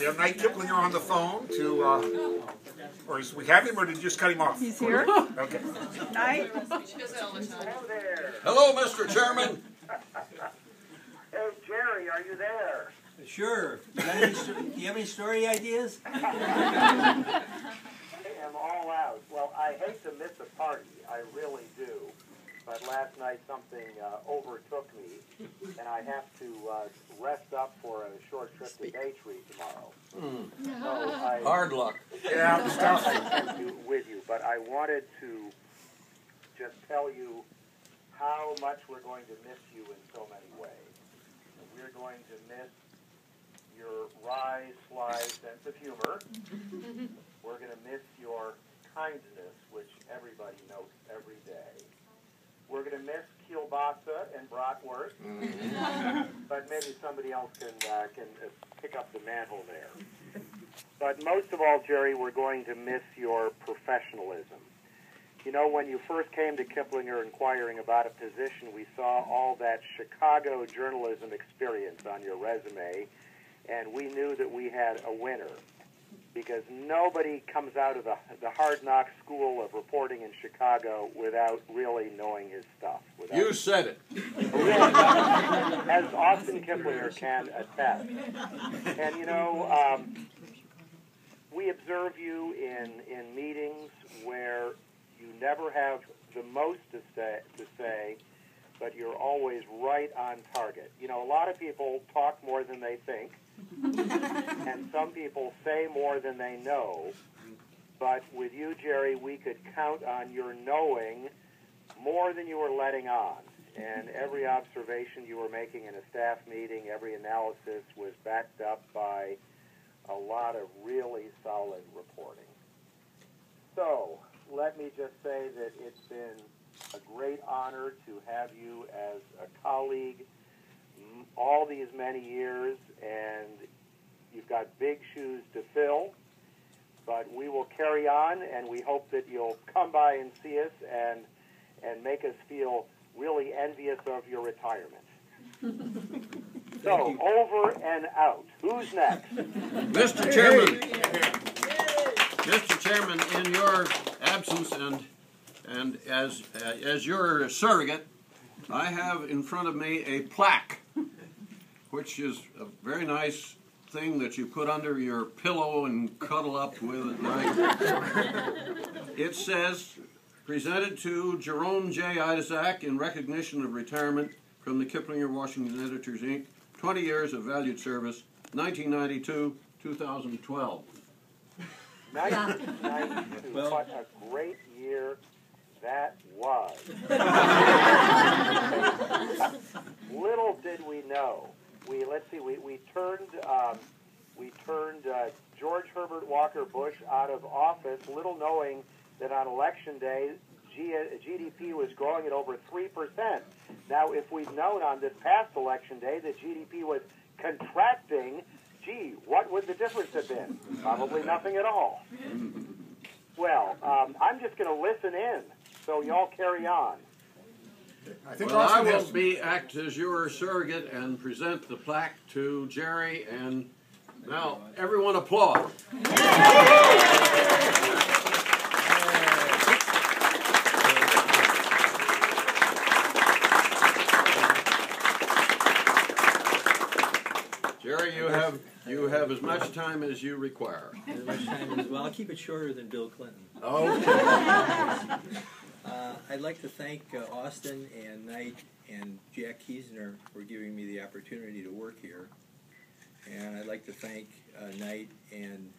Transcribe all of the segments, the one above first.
We have Knight Kiplinger on the phone to, or is we have him, or did you just cut him off? He's here. Okay. Knight. Hello there. Hello, Mr. Chairman. Hey, Jerry, are you there? Sure. Do you have any story ideas? I am all out. Well, I hate to miss a party. I really do. But last night something overtook me, and I have to rest up for a short trip to Bay Tree tomorrow. So Hard luck. Yeah, I stuff. am with you, but I wanted to just tell you how much we're going to miss you in so many ways. We're going to miss your wry, sly sense of humor. We're going to miss your kindness, which everybody notes every day. We're going to miss kielbasa and bratwurst, but maybe somebody else can pick up the mantle there. But most of all, Jerry, we're going to miss your professionalism. You know, when you first came to Kiplinger inquiring about a position, we saw all that Chicago journalism experience on your resume, and we knew that we had a winner, because nobody comes out of the hard-knock school of reporting in Chicago without really knowing his stuff. You said it. Really, as Austin Kiplinger can attest. And, you know, we observe you in meetings where you never have the most to say, but you're always right on target. You know, a lot of people talk more than they think, and some people say more than they know, but with you, Jerry, we could count on your knowing more than you were letting on. And every observation you were making in a staff meeting, every analysis was backed up by a lot of really solid reporting. So, let me just say that it's been a great honor to have you as a colleague all these many years, and you've got big shoes to fill, but we will carry on, and we hope that you'll come by and see us and make us feel really envious of your retirement. So, over and out. Who's next? Mr. Chairman. Mr. Chairman, in your absence and as your surrogate, I have in front of me a plaque, which is a very nice thing that you put under your pillow and cuddle up with at night. It says, presented to Jerome J. Idezak in recognition of retirement from the Kiplinger Washington Editors, Inc., 20 years of valued service, 1992-2012. 1992. Well, What a great year that was. Little did we know. We turned George Herbert Walker Bush out of office, little knowing that on election day GDP was growing at over 3%. Now, if we'd known on this past election day that GDP was contracting, gee, what would the difference have been? Probably nothing at all. Well, I'm just going to listen in, so y'all carry on. I think Well, I Austin will has, act as your surrogate and present the plaque to Jerry, and now everyone applaud. Jerry, you have as much time as you require. as much time as well. I'll keep it shorter than Bill Clinton. Okay. I'd like to thank Austin and Knight and Jack Kiesner for giving me the opportunity to work here. And I'd like to thank Knight and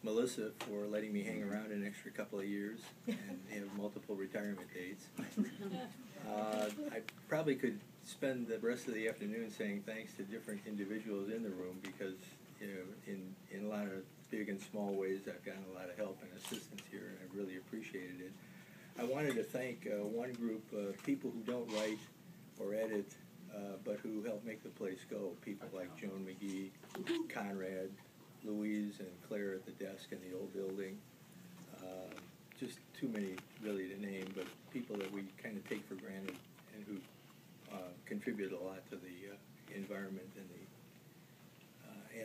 Melissa for letting me hang around an extra couple of years and have multiple retirement dates. I probably could spend the rest of the afternoon saying thanks to different individuals in the room, because you know, in a lot of big and small ways I've gotten a lot of help and assistance here, and I've really appreciated it. I wanted to thank one group of people who don't write or edit, but who help make the place go. People like Joan McGee, Conrad, Louise, and Claire at the desk in the old building. Just too many really to name, but people that we kind of take for granted and who contribute a lot to the environment and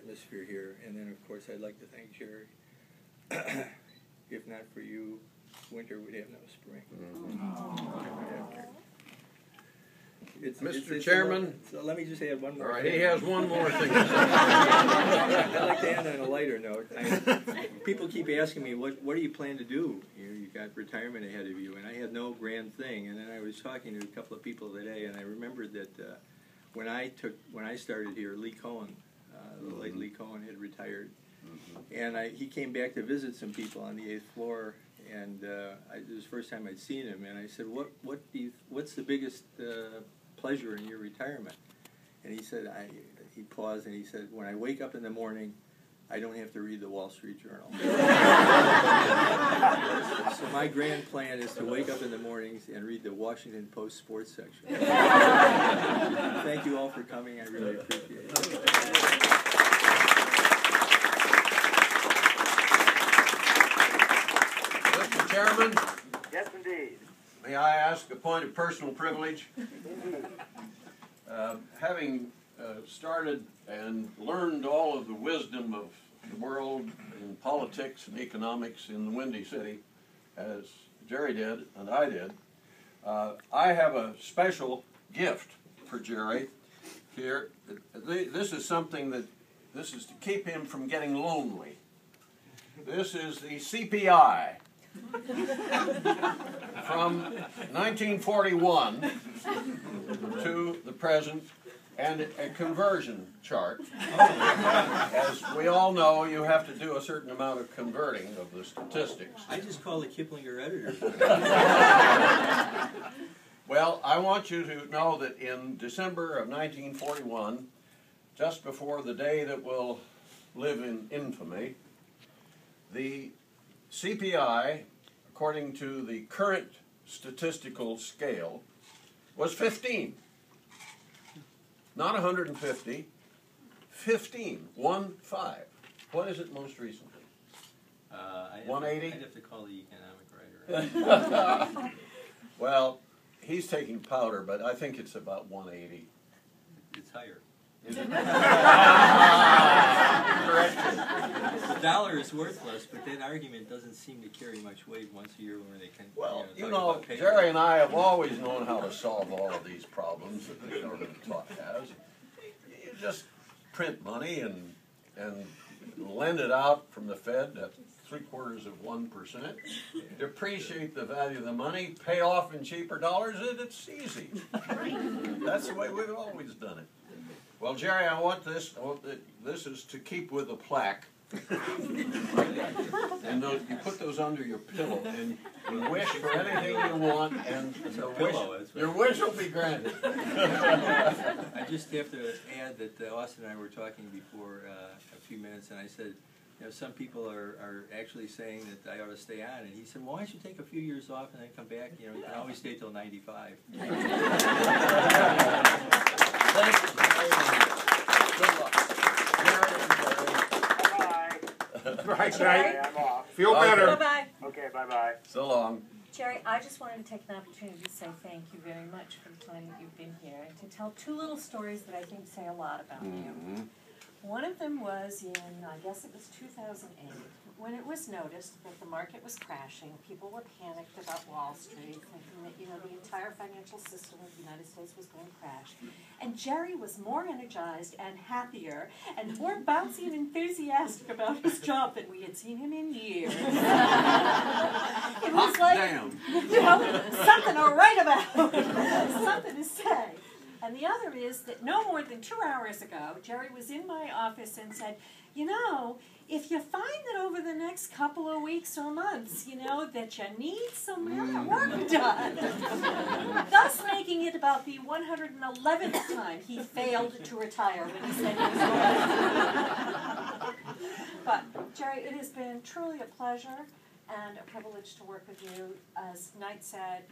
the atmosphere here. And then, of course, I'd like to thank Jerry. If not for you, winter would have no spring. Mr. Chairman. So let me just add one more All right, thing. he has one more thing to say. I'd like to end on a lighter note. People keep asking me, what do you plan to do? You've got retirement ahead of you, and I had no grand thing. And then I was talking to a couple of people today, and I remembered that when I started here, Lee Cohen, the late Lee Cohen, had retired, and he came back to visit some people on the 8th floor. And it was the first time I'd seen him, and I said, "What's the biggest pleasure in your retirement?" And he said, he paused and he said, "When I wake up in the morning, I don't have to read the Wall Street Journal." So my grand plan is to wake up in the mornings and read the Washington Post sports section. Thank you all for coming. I really appreciate it. Mr. Chairman, Yes, indeed. may I ask a point of personal privilege? Having started and learned all of the wisdom of the world in politics and economics in the Windy City, as Jerry did and I did, I have a special gift for Jerry here. This is something this is to keep him from getting lonely. This is the CPI from 1941 to the present, and a conversion chart. As we all know, you have to do a certain amount of converting of the statistics. I just call the Kiplinger editor. Well, I want you to know that in December of 1941, just before the day that will live in infamy, the CPI, according to the current statistical scale, was 15. Not 150, 15, 1-5. What is it most recently? 180? I'd have to call the economic writer. Well, he's taking powder, but I think it's about 180. It's higher. Is it? The dollar is worthless, but that argument doesn't seem to carry much weight once a year when they can. Well, talk about paper. Jerry and I have always known how to solve all of these problems that the government has. You just print money and lend it out from the Fed at 0.75%. Depreciate the value of the money, pay off in cheaper dollars, and it's easy. That's the way we've always done it. Well, Jerry, I want this is to keep with a plaque. And you put those under your pillow, and you wish for anything you want, and your wish will be granted. I just have to add that Austin and I were talking before a few minutes, and I said, some people are actually saying that I ought to stay on, and he said, well, why don't you take a few years off and then come back? You can always stay till 95. Thank you very much. Good luck. Bye. Right, Bye. night. I'm off. Feel better. Bye-bye. Okay, bye-bye. So long. Jerry, I just wanted to take an opportunity to say thank you very much for the time that you've been here and to tell two little stories that I think say a lot about you. One of them was in, I guess it was 2008, when it was noticed that the market was crashing. People were panicked about Wall Street, thinking that, the entire financial system of the United States was going to crash. And Jerry was more energized and happier and more bouncy and enthusiastic about his job than we had seen him in years. It was like, something to write about, something to say. And the other is that no more than 2 hours ago, Jerry was in my office and said, if you find that over the next couple of weeks or months, that you need some work done, thus making it about the 111th time he failed to retire when he said he was going. But, Jerry, it has been truly a pleasure and a privilege to work with you. As Knight said,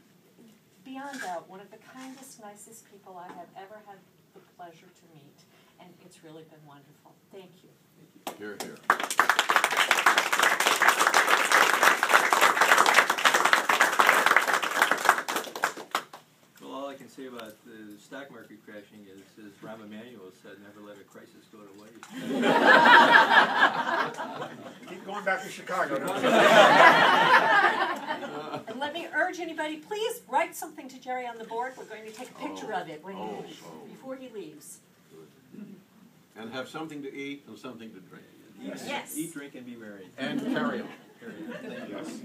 beyond doubt, one of the kindest, nicest people I have ever had the pleasure to meet, and it's really been wonderful. Thank you. Hear, hear. Well, all I can say about the stock market crashing is, as Rahm Emanuel said, never let a crisis go to waste. back to Chicago. And let me urge anybody, please write something to Jerry on the board. We're going to take a picture of it when before he leaves. And have something to eat and something to drink. Yes. Eat, drink, and be merry. And carry on. Yes.